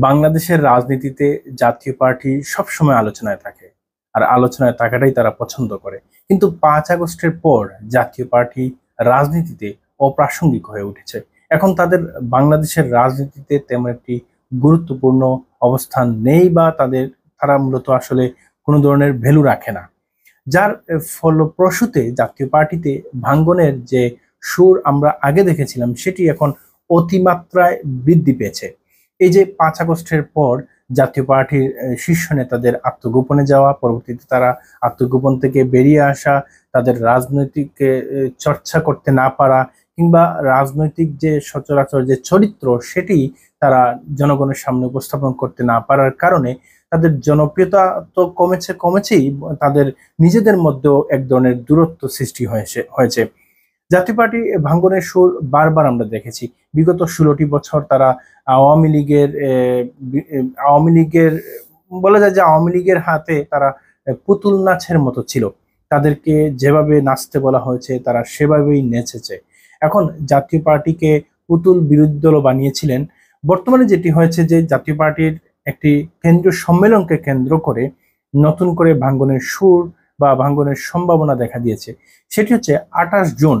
বাংলাদেশের রাজনীতিতে জাতীয় পার্টি সবসময় আলোচনায় থাকে, আর আলোচনায় থাকাটাই তারা পছন্দ করে। কিন্তু 5 আগস্টের পর জাতীয় পার্টি রাজনীতিতে অপ্রাসঙ্গিক হয়ে উঠেছে। এখন তাদের বাংলাদেশের রাজনীতিতে তেমন একটি গুরুত্বপূর্ণ অবস্থান নেই, বা তারা মূলত আসলে কোনো ধরনের ভ্যালু রাখে না। যার ফলপ্রসূতে জাতীয় পার্টিতে ভাঙ্গনের যে সুর আমরা আগে দেখেছিলাম, সেটি এখন অতিমাত্রায় বৃদ্ধি পেয়েছে। এই যে 5 আগস্টের পর জাতীয় পার্টির শীর্ষ নেতাদের আত্মগোপনে যাওয়া, পরবর্তীতে তারা আত্মগোপন থেকে বেরিয়ে আসা, তাদের রাজনৈতিক চর্চা করতে না পারা, কিংবা রাজনৈতিক যে সচরাচর যে চরিত্র সেটি তারা জনগণের সামনে উপস্থাপন করতে না পারার কারণে তাদের জনপ্রিয়তা তো কমেছেই, তাদের নিজেদের মধ্যেও এক ধরনের দূরত্ব সৃষ্টি হয়েছে। জাতীয় পার্টি ভাঙ্গনের সুর বারবার আমরা দেখেছি। বিগত 16টি বছর তারা আওয়ামী লীগের আওয়ামী লীগের বলা যায় যে আওয়ামী লীগের হাতে তারা পুতুল নাচের মতো ছিল। তাদেরকে যেভাবে নাচতে বলা হয়েছে তারা সেভাবেই নেচেছে। এখন জাতীয় পার্টিকে পুতুল বিরোধী দলও বানিয়েছিলেন। বর্তমানে যেটি হয়েছে যে জাতীয় পার্টির একটি কেন্দ্রীয় সম্মেলনকে কেন্দ্র করে নতুন করে ভাঙ্গনের সুর বা ভাঙ্গনের সম্ভাবনা দেখা দিয়েছে। সেটি হচ্ছে 28 জুন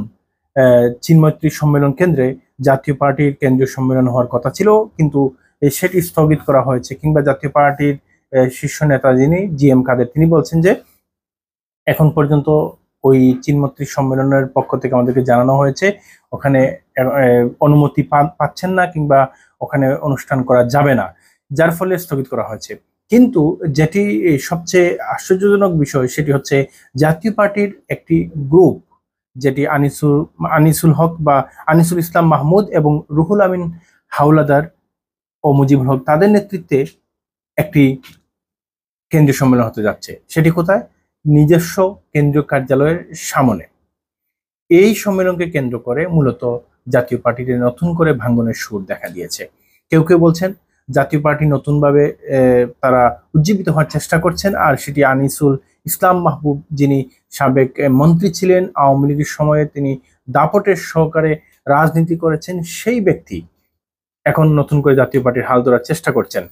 চিন্মৈত্রী সম্মেলন কেন্দ্রে জাতীয় পার্টির কেন্দ্রীয় সম্মেলন হওয়ার কথা ছিল, কিন্তু সেটি স্থগিত করা হয়েছে। কিংবা জাতীয় পার্টির শীর্ষ নেতা যিনি জিএম কাদের, তিনি বলছেন যে এখন পর্যন্ত ওই চিন্মৈত্রী সম্মেলনের পক্ষ থেকে আমাদেরকে জানানো হয়েছে ওখানে অনুমতি পাচ্ছেন না, কিংবা ওখানে অনুষ্ঠান করা যাবে না, যার ফলে স্থগিত করা হয়েছে। কিন্তু যেটি সবচেয়ে আশ্চর্যজনক বিষয় সেটি হচ্ছে জাতীয় পার্টির একটি গ্রুপ, যেটি আনিসুল হক বা আনিসুল ইসলাম মাহমুদ এবং রুহুল আমিন হাওলাদার ও মুজিবুল হক, তাদের নেতৃত্বে একটি কেন্দ্রীয় সম্মেলন হতে যাচ্ছে। সেটি কোথায়? নিজস্ব কেন্দ্রীয় কার্যালয়ের সামনে। এই সম্মেলনকে কেন্দ্র করে মূলত জাতীয় পার্টিতে নতুন করে ভাঙ্গনের সুর দেখা দিয়েছে। কেউ কেউ বলছেন জাতীয় পার্টি নতুনভাবে তারা উজ্জীবিত হওয়ার চেষ্টা করছেন, আর সেটি আনিসুল ইসলাম মাহবুব, যিনি সাবেক মন্ত্রী ছিলেন আওয়ামী লীগের সময়ে, তিনি দাপটের সহকারে রাজনীতি করেছেন, সেই ব্যক্তি এখন নতুন করে জাতীয় পার্টির হাল ধরার চেষ্টা করছেন।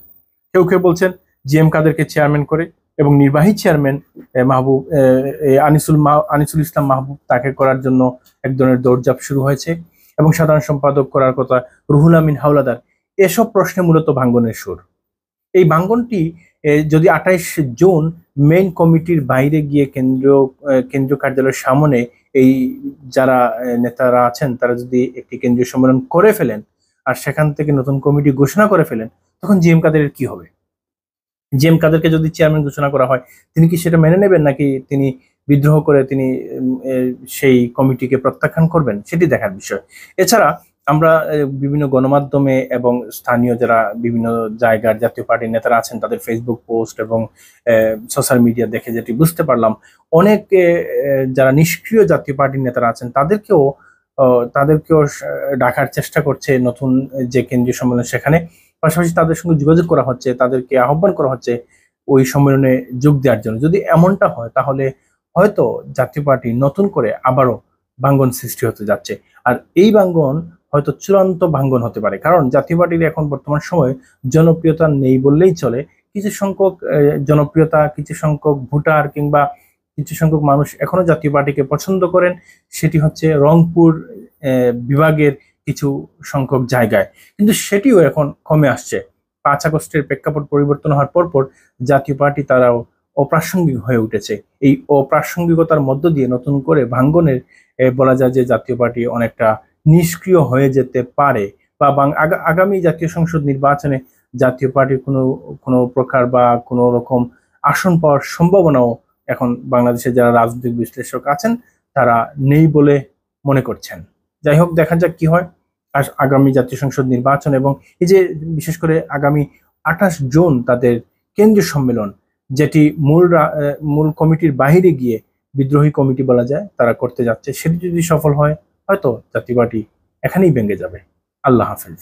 কেউ কেউ বলছেন জিএম কাদেরকে চেয়ারম্যান করে এবং নির্বাহী চেয়ারম্যান মাহবুব আনিসুল ইসলাম মাহবুব, তাকে করার জন্য এক ধরনের দৌড়ঝাঁপ শুরু হয়েছে, এবং সাধারণ সম্পাদক করার কথা রুহুল আমিন হাওলাদার। এসব প্রশ্নে মূলত ভাঙ্গনের সুর। এই ভাঙ্গনটি যদি 28 জুন মেইন কমিটির বাইরে গিয়ে কেন্দ্রীয় কার্যালয়ের সামনে এই যারা নেতারা আছেন তারা যদি একটি কেন্দ্রীয় সম্মেলন করে ফেলেন আর সেখান থেকে নতুন কমিটি ঘোষণা করে ফেলেন, তখন জিএম কাদেরের কি হবে? জিএম কাদেরকে যদি চেয়ারম্যান ঘোষণা করা হয়, তিনি কি সেটা মেনে নেবেন, নাকি তিনি বিদ্রোহ করে তিনি সেই কমিটিকে প্রত্যাখ্যান করবেন? সেটি দেখার বিষয়। এছাড়া আমরা বিভিন্ন গণমাধ্যমে এবং স্থানীয় যারা বিভিন্ন জায়গার জাতীয় পার্টির নেতারা আছেন তাদের ফেসবুক পোস্ট এবং সোশ্যাল মিডিয়া দেখে যেটি বুঝতে পারলাম, অনেক যারা নিষ্ক্রিয় জাতীয় পার্টির নেতারা আছেন তাদেরকেও ডাকার চেষ্টা করছে নতুন যে কেন্দ্রীয় সম্মেলন সেখানে। পাশাপাশি তাদের সঙ্গে যোগাযোগ করা হচ্ছে, তাদেরকে আহ্বান করা হচ্ছে ওই সম্মেলনে যোগ দেওয়ার জন্য। যদি এমনটা হয় তাহলে হয়তো জাতীয় পার্টি নতুন করে আবারও ভাঙ্গন সৃষ্টি হতে যাচ্ছে। আর এই ভাঙ্গন হয়তো চূড়ান্ত ভাঙ্গন হতে পারে, কারণ জাতীয় পার্টির এখন বর্তমান সময়ে জনপ্রিয়তা নেই বললেই চলে। কিছু সংখ্যক জনপ্রিয়তা, কিছু সংখ্যক ভোটার কিংবা কিছু সংখ্যক মানুষ এখনো জাতীয় পার্টিকে পছন্দ করেন, সেটি হচ্ছে রংপুর বিভাগের কিছু সংখ্যক জায়গায়, কিন্তু সেটিও এখন কমে আসছে। 5 আগস্টের প্রেক্ষাপট পরিবর্তন হওয়ার পর জাতীয় পার্টি তারাও অপ্রাসঙ্গিক হয়ে উঠেছে। এই অপ্রাসঙ্গিকতার মধ্য দিয়ে নতুন করে ভাঙ্গনের বলা যায় যে জাতীয় পার্টি অনেকটা নিষ্ক্রিয় হয়ে যেতে পারে, বা আগামী জাতীয় সংসদ নির্বাচনে জাতীয় পার্টির কোনো প্রকার বা কোনো রকম আসন পাওয়ার সম্ভাবনাও এখন বাংলাদেশে যারা রাজনৈতিক বিশ্লেষক আছেন তারা নেই বলে মনে করছেন। যাই হোক, দেখা যাক কি হয় আগামী জাতীয় সংসদ নির্বাচন, এবং এই যে বিশেষ করে আগামী 28 জুন তাদের কেন্দ্রীয় সম্মেলন, যেটি মূল কমিটির বাইরে গিয়ে বিদ্রোহী কমিটি বলা যায় তারা করতে যাচ্ছে, সেটি যদি সফল হয় হয়তো জাতীয় পার্টি এখানেই ভেঙে যাবে। আল্লাহ হাফেজ।